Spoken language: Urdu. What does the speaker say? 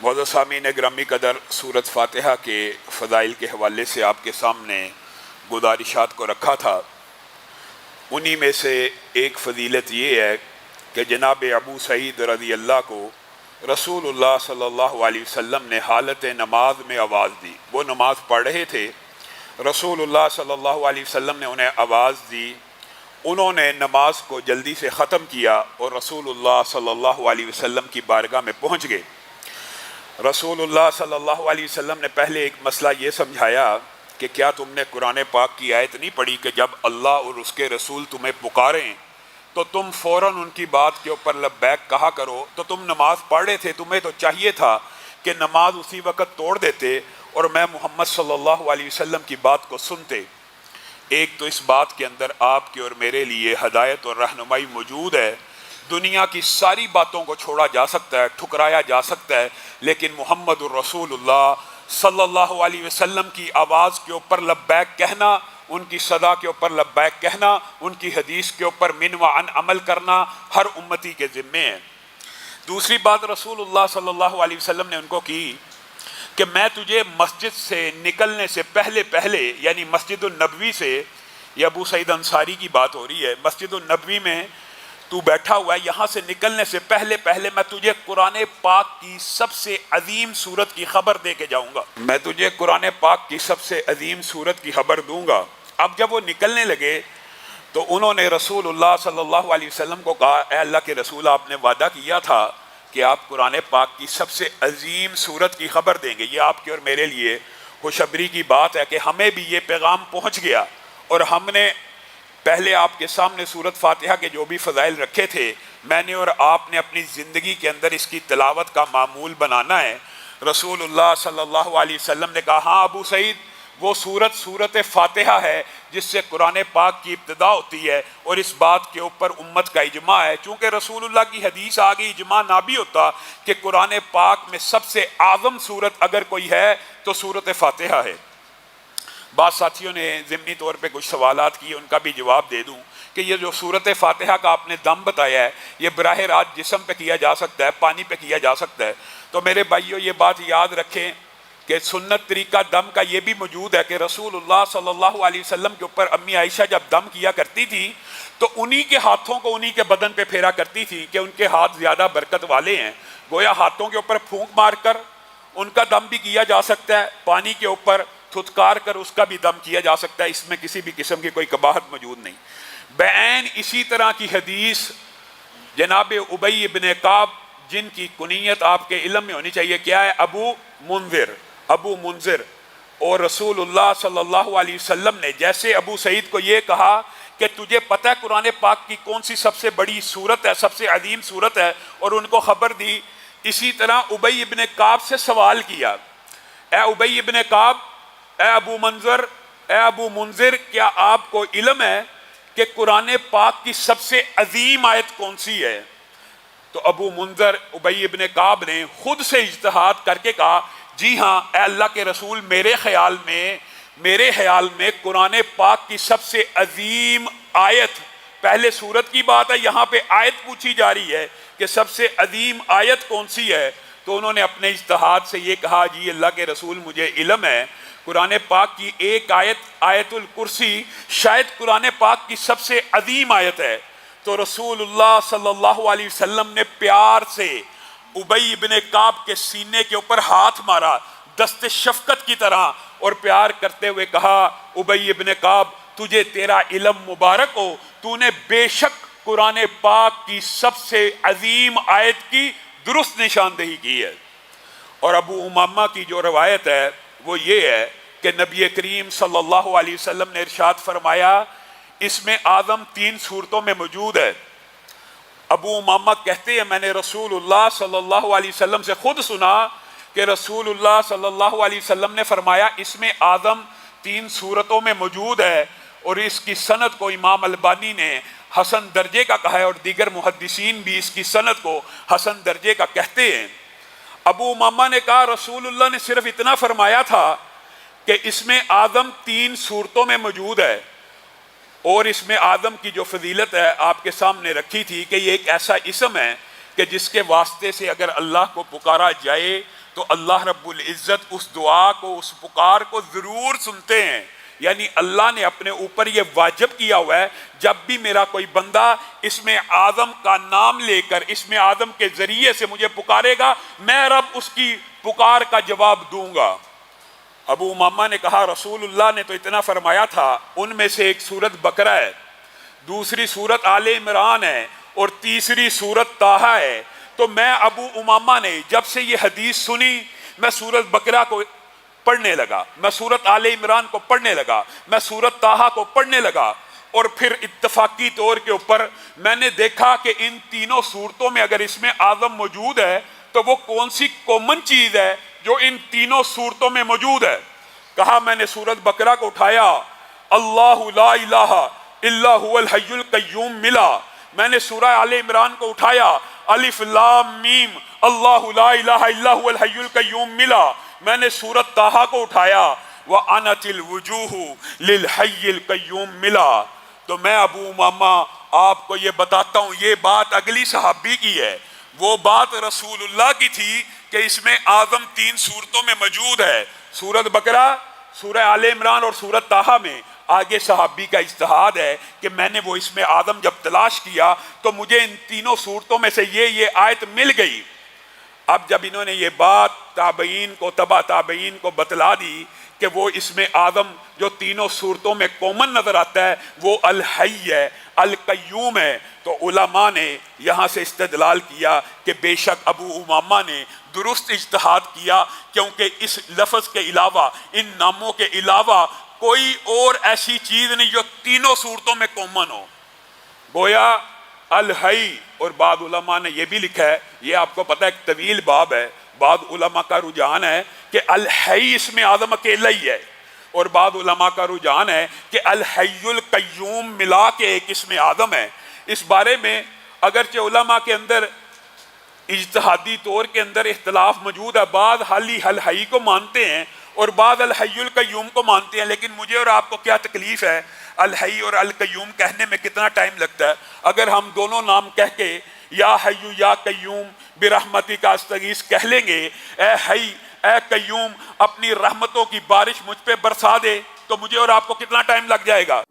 معزز سامعین گرامی قدر، سورۃ فاتحہ کے فضائل کے حوالے سے آپ کے سامنے گزارشات کو رکھا تھا۔ انہی میں سے ایک فضیلت یہ ہے کہ جناب ابو سعید رضی اللہ کو رسول اللہ صلی اللہ علیہ وسلم نے حالت نماز میں آواز دی۔ وہ نماز پڑھ رہے تھے، رسول اللہ صلی اللہ علیہ وسلم نے انہیں آواز دی، انہوں نے نماز کو جلدی سے ختم کیا اور رسول اللہ صلی اللہ علیہ وسلم کی بارگاہ میں پہنچ گئے۔ رسول اللہ صلی اللہ علیہ وسلم نے پہلے ایک مسئلہ یہ سمجھایا کہ کیا تم نے قرآن پاک کی آیت نہیں پڑھی کہ جب اللہ اور اس کے رسول تمہیں پکاریں تو تم فوراً ان کی بات کے اوپر لبیک کہا کرو؟ تو تم نماز پڑھ رہے تھے، تمہیں تو چاہیے تھا کہ نماز اسی وقت توڑ دیتے اور میں محمد صلی اللہ علیہ وسلم کی بات کو سنتے۔ ایک تو اس بات کے اندر آپ کے اور میرے لیے ہدایت اور رہنمائی موجود ہے۔ دنیا کی ساری باتوں کو چھوڑا جا سکتا ہے، ٹھکرایا جا سکتا ہے، لیکن محمد الرسول اللہ صلی اللہ علیہ وسلم کی آواز کے اوپر لبیک کہنا، ان کی صدا کے اوپر لبیک کہنا، ان کی حدیث کے اوپر من و عن عمل کرنا ہر امتی کے ذمے ہے۔ دوسری بات رسول اللہ صلی اللہ علیہ وسلم نے ان کو کی کہ میں تجھے مسجد سے نکلنے سے پہلے یعنی مسجد النبوی سے، یہ ابو سعید انصاری کی بات ہو رہی ہے، مسجد النبوی میں تو بیٹھا ہوا ہے، یہاں سے نکلنے سے پہلے میں تجھے قرآن پاک کی سب سے عظیم سورت کی خبر دے کے جاؤں گا۔ میں تجھے قرآن پاک کی سب سے عظیم سورت کی خبر دوں گا۔ اب جب وہ نکلنے لگے تو انہوں نے رسول اللہ صلی اللہ علیہ وسلم کو کہا، اے اللہ کے رسول، آپ نے وعدہ کیا تھا کہ آپ قرآن پاک کی سب سے عظیم سورت کی خبر دیں گے۔ یہ آپ کے اور میرے لیے خوشخبری کی بات ہے کہ ہمیں بھی یہ پیغام پہنچ گیا، اور ہم نے پہلے آپ کے سامنے سورۃ فاتحہ کے جو بھی فضائل رکھے تھے، میں نے اور آپ نے اپنی زندگی کے اندر اس کی تلاوت کا معمول بنانا ہے۔ رسول اللہ صلی اللہ علیہ وسلم نے کہا، ہاں ابو سعید، وہ سورۃ فاتحہ ہے جس سے قرآن پاک کی ابتدا ہوتی ہے، اور اس بات کے اوپر امت کا اجماع ہے۔ چونکہ رسول اللہ کی حدیث آگئی، اجماع نہ بھی ہوتا کہ قرآن پاک میں سب سے اعظم سورت اگر کوئی ہے تو سورۃ فاتحہ ہے۔ بعض ساتھیوں نے ضمنی طور پہ کچھ سوالات کیے، ان کا بھی جواب دے دوں کہ یہ جو سورۃ فاتحہ کا آپ نے دم بتایا ہے، یہ براہ راست جسم پہ کیا جا سکتا ہے، پانی پہ کیا جا سکتا ہے۔ تو میرے بھائیوں، یہ بات یاد رکھیں کہ سنت طریقہ دم کا یہ بھی موجود ہے کہ رسول اللہ صلی اللہ علیہ وسلم کے اوپر امی عائشہ جب دم کیا کرتی تھی تو انہی کے ہاتھوں کو انہی کے بدن پہ پھیرا کرتی تھی کہ ان کے ہاتھ زیادہ برکت والے ہیں۔ گویا ہاتھوں کے اوپر پھونک مار کر ان کا دم بھی کیا جا سکتا ہے، پانی کے اوپر تھتکار کر اس کا بھی دم کیا جا سکتا ہے، اس میں کسی بھی قسم کی کوئی قباحت موجود نہیں۔ بعین اسی طرح کی حدیث جناب ابی ابن کعب، جن کی کنیت آپ کے علم میں ہونی چاہیے، کیا ہے؟ ابو منذر، اور رسول اللہ صلی اللہ علیہ وسلم نے جیسے ابو سعید کو یہ کہا کہ تجھے پتہ ہے قرآن پاک کی کون سی سب سے بڑی سورت ہے، سب سے عظیم سورت ہے، اور ان کو خبر دی، اسی طرح ابی ابن کعب سے سوال کیا، اے ابی ابن کعب، اے ابو منذر، کیا آپ کو علم ہے کہ قرآن پاک کی سب سے عظیم آیت کون سی ہے؟ تو ابو منذر ابی ابن کعب نے خود سے اجتہاد کر کے کہا، جی ہاں اے اللہ کے رسول، میرے خیال میں قرآن پاک کی سب سے عظیم آیت، پہلے سورت کی بات ہے، یہاں پہ آیت پوچھی جا رہی ہے کہ سب سے عظیم آیت کون سی ہے؟ تو انہوں نے اپنے اجتہاد سے یہ کہا، جی اللہ کے رسول، مجھے علم ہے قرآن پاک کی ایک آیت، آیت الکرسی، شاید قرآن پاک کی سب سے عظیم آیت ہے۔ تو رسول اللہ صلی اللہ علیہ وسلم نے پیار سے ابی ابن کعب کے سینے کے اوپر ہاتھ مارا دست شفقت کی طرح، اور پیار کرتے ہوئے کہا، ابی ابن کعب، تجھے تیرا علم مبارک ہو، تو نے بے شک قرآن پاک کی سب سے عظیم آیت کی درست نشاندہی کی ہے۔ اور ابو امامہ کی جو روایت ہے وہ یہ ہے کہ نبی کریم صلی اللہ علیہ وسلم نے ارشاد فرمایا، اس میں اعظم 3 صورتوں میں موجود ہے۔ ابو امامہ کہتے ہیں، میں نے رسول اللہ صلی اللہ علیہ وسلم سے خود سنا کہ رسول اللہ صلی اللہ علیہ وسلم نے فرمایا، اس میں اعظم 3 صورتوں میں موجود ہے، اور اس کی سند کو امام البانی نے حسن درجے کا کہا ہے، اور دیگر محدثین بھی اس کی سند کو حسن درجے کا کہتے ہیں۔ ابو امامہ نے کہا، رسول اللہ نے صرف اتنا فرمایا تھا کہ اس میں اعظم 3 صورتوں میں موجود ہے، اور اس میں اعظم کی جو فضیلت ہے آپ کے سامنے رکھی تھی کہ یہ ایک ایسا اسم ہے کہ جس کے واسطے سے اگر اللہ کو پکارا جائے تو اللہ رب العزت اس دعا کو، اس پکار کو ضرور سنتے ہیں۔ یعنی اللہ نے اپنے اوپر یہ واجب کیا ہوا ہے، جب بھی میرا کوئی بندہ اسم اعظم کا نام لے کر اسم اعظم کے ذریعے سے مجھے پکارے گا، میں رب اس کی پکار کا جواب دوں گا۔ ابو امامہ نے کہا رسول اللہ نے تو اتنا فرمایا تھا، ان میں سے ایک سورت بقرہ ہے، دوسری سورت آل عمران ہے، اور تیسری سورت طٰہٰ ہے۔ تو میں ابو امامہ نے جب سے یہ حدیث سنی، میں سورت بقرہ کو پڑھنے لگا، میں سورت آل عمران کو پڑھنے لگا، میں سورت طٰہٰ کو پڑھنے لگا، اور پھر اتفاقی طور کے اوپر میں نے دیکھا کہ ان تینوں صورتوں میں اگر اس میں اعظم موجود ہے تو وہ کون سی کامن چیز ہے جو ان تینوں صورتوں میں موجود ہے۔ کہا میں نے سورت بقرہ کو اٹھایا، اللہ لا الہ الا هو الحی القیوم ملا۔ میں نے سورہ آل عمران کو اٹھایا، الف لام میم اللہ لا الہ الا هو الحی القیوم ملا۔ میں نے سورت طٰہٰ کو اٹھایا، وَأَنَتِ الْوُجُوهُ لِلْحَيِّ الْقَيُّومِ ملا۔ تو میں ابو امامہ آپ کو یہ بتاتا ہوں، یہ بات اگلی صحابی کی ہے، وہ بات رسول اللہ کی تھی کہ اس میں اعظم تین صورتوں میں موجود ہے، سورت بقرہ، سورہ آل عمران اور سورت طٰہٰ میں۔ آگے صحابی کا اجتہاد ہے کہ میں نے وہ اس میں اعظم جب تلاش کیا تو مجھے ان تینوں صورتوں میں سے یہ آیت مل گئی۔ اب جب انہوں نے یہ بات تابعین کو، تبع تابعین کو بتلا دی کہ وہ اس میں اعظم جو تینوں صورتوں میں کامن نظر آتا ہے وہ الحی ہے، القیوم ہے، تو علماء نے یہاں سے استدلال کیا کہ بے شک ابو امامہ نے درست اجتہاد کیا، کیونکہ اس لفظ کے علاوہ، ان ناموں کے علاوہ کوئی اور ایسی چیز نہیں جو تینوں صورتوں میں کامن ہو۔ گویا الحی، اور بعض علماء نے یہ بھی لکھا ہے، یہ آپ کو پتہ ہے ایک طویل باب ہے، بعض علماء کا رجحان ہے کہ الحی اس میں اعظم اکیلا ہی ہے، اور بعض علماء کا رجحان ہے کہ الحی القیوم ملا کے ایک اسم اعظم ہے۔ اس بارے میں اگرچہ علماء کے اندر اجتہادی طور کے اندر اختلاف موجود ہے، بعض الحی کو مانتے ہیں اور بعض الحی القیوم کو مانتے ہیں، لیکن مجھے اور آپ کو کیا تکلیف ہے، الحی اور القیوم کہنے میں کتنا ٹائم لگتا ہے؟ اگر ہم دونوں نام کہہ کے یا حی یا قیوم برحمتک استغیث کہہ لیں گے، اے حی اے قیوم اپنی رحمتوں کی بارش مجھ پہ برسا دے، تو مجھے اور آپ کو کتنا ٹائم لگ جائے گا؟